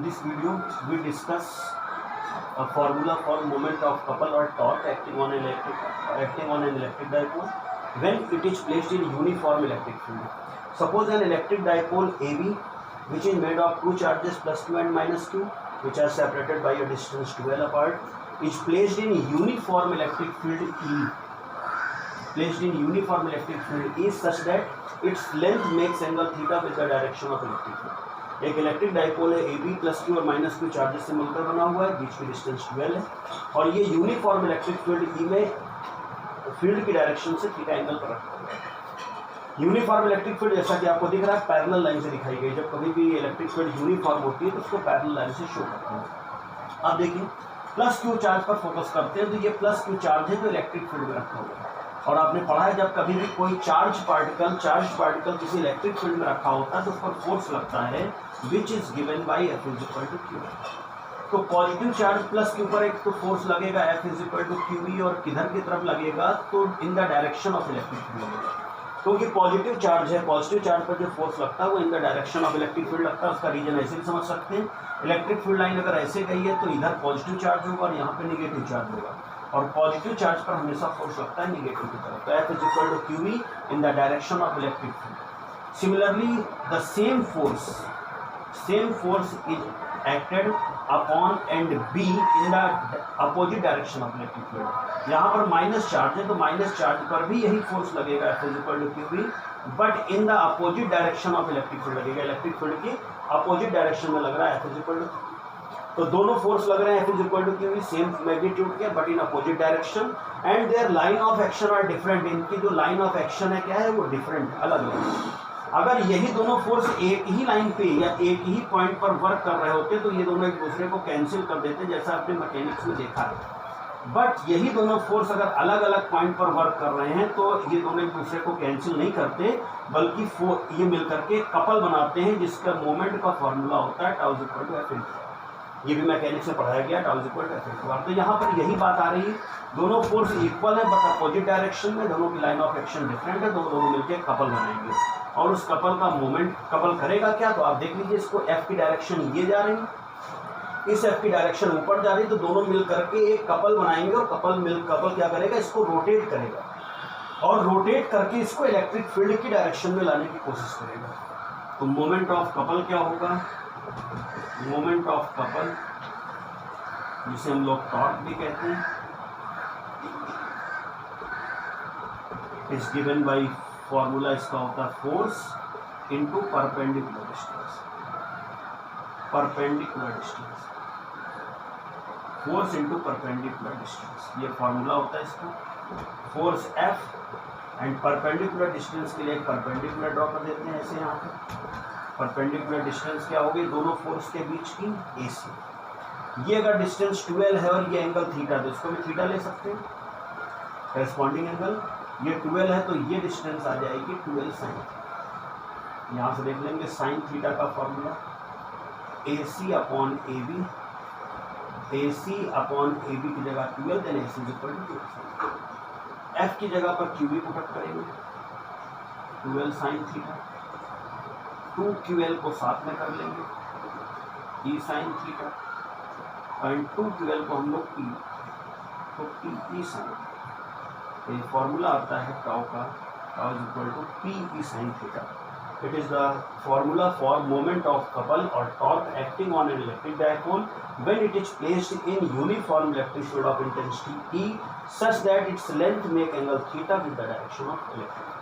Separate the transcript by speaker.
Speaker 1: this video we discuss a formula for moment of couple or torque acting on an electric dipole when it is placed in uniform electric field. Suppose an electric dipole AB, which is made of two charges plus q and minus q, which are separated by a distance 12 apart, is placed in uniform electric field E. Placed in uniform electric field E such that its length makes angle theta with the direction of electric field. एक electric dipole है AB plus Q और minus Q charges से मिलकर बना हुआ है, बीच की distance 12 है और ये यूनिफॉर्म इलेक्ट्रिक फील्ड E में फील्ड की डायरेक्शन से थीटा एंगल पर रखा हुआ है। यूनिफॉर्म इलेक्ट्रिक फील्ड जैसा कि आपको दिख रहा है पैरेलल लाइन से दिखाई गई। जब कभी भी इलेक्ट्रिक फील्ड यूनिफॉर्म होती है तो उसको पैरेलल लाइन से शो करते हैं। अब देखिए प्लस क्यू चार्ज पर फोकस करते हैं तो ये प्लस क्यू चार्ज है जो इलेक्ट्रिक फील्ड में रखा हुआ है। और आपने पढ़ा है जब कभी भी कोई चार्ज पार्टिकल किसी इलेक्ट्रिक फील्ड में रखा होता है तो उस पर फोर्स लगता है which is given by F is equal to q. तो पॉजिटिव चार्ज प्लस क्यू पर एक तो फोर्स लगेगा F इज इक्वल टू क्यू और किधर की तरफ लगेगा तो in the direction of electric field लगेगा। क्योंकि पॉजिटिव चार्ज है, पॉजिटिव चार्ज पर जो फोर्स लगता है वो in the direction of electric field लगता है। उसका रीजन ऐसे भी समझ सकते हैं, इलेक्ट्रिक फील्ड लाइन अगर ऐसे गई है तो इधर पॉजिटिव चार्ज होगा और यहाँ पे निगेटिव चार्ज होगा और पॉजिटिव चार्ज पर हमेशा फोर्स लगता है निगेटिव की तरफ। तो F is equal to q in the direction of electric field. Similarly the same force is acted upon end B in the opposite direction of electric field. यहाँ पर minus charge है तो minus charge पर भी यही force लगेगा F is equal to q but in the opposite direction of electric field लगेगा। Electric field की अपोजिट डायरेक्शन में लग रहा है F इज इक्वल टू। तो दोनों फोर्स लग रहे हैं F is equal to Q same magnitude के but in opposite direction and their line of action are different. इनकी जो लाइन ऑफ एक्शन है क्या है वो डिफरेंट, अलग अलग। अगर यही दोनों फोर्स एक ही लाइन पे या एक ही पॉइंट पर वर्क कर रहे होते तो ये दोनों एक दूसरे को कैंसिल कर देते जैसा आपने मैकेनिक्स में देखा है। बट यही दोनों फोर्स अगर अलग अलग पॉइंट पर वर्क कर रहे हैं तो ये दोनों एक दूसरे को कैंसिल नहीं करते बल्कि ये मिलकर के कपल बनाते हैं जिसका मोमेंट का फॉर्मूला होता है tau is equal to F into. ये भी मैकेनिक्स में पढ़ाया गया tau is equal to F into. तो यहाँ पर यही बात आ रही है, दोनों फोर्स इक्वल है बट अपोजिट डायरेक्शन में, दोनों की लाइन ऑफ एक्शन डिफरेंट है, दोनों मिलकर कपल बनाएंगे और उस कपल का मोमेंट कपल करेगा क्या तो आप देख लीजिए इसको F की डायरेक्शन ये जा रही है, इस F की डायरेक्शन ऊपर जा रही है तो दोनों मिल करके एक कपल बनाएंगे और कपल क्या करेगा इसको रोटेट करेगा और रोटेट करके इसको इलेक्ट्रिक फील्ड की डायरेक्शन में लाने की कोशिश करेगा। तो मोमेंट ऑफ कपल क्या होगा, मोमेंट ऑफ कपल जिसे हम लोग टॉर्क भी कहते हैं इज गिवन बाय फॉर्मूला इसका होता है force into perpendicular distance. Perpendicular distance, force into perpendicular distance, ये फॉर्मूला होता है इसका। Force F and perpendicular distance के लिए एक परपेंडिकुलर ड्रॉ कर देते हैं ऐसे यहाँ पे। परपेंडिकुलर डिस्टेंस क्या होगी, दोनों फोर्स के बीच की AC। ये अगर डिस्टेंस 12 है और ये एंगल थीटा तो इसको भी थीटा ले सकते हैं करेस्पॉन्डिंग एंगल। ये 12 है तो ये डिस्टेंस आ जाएगी 12 साइन। यहाँ से देख लेंगे साइन थीटा का formula AC upon AB, AC upon AB की जगह 12 then AC is equal to 12 F की जगह पर QB पुटअप करेंगे 12 साइन थीटा, 2QL को साथ में कर लेंगे E sine theta and 2QL को हम लोग P तो P साइन। ये फॉर्मूला आता है टाउ का, tau is equal to P sine theta. It is the formula for moment of couple और torque acting on an electric dipole when it is placed in uniform electric field of intensity E such that its length make angle theta with the direction of electric field.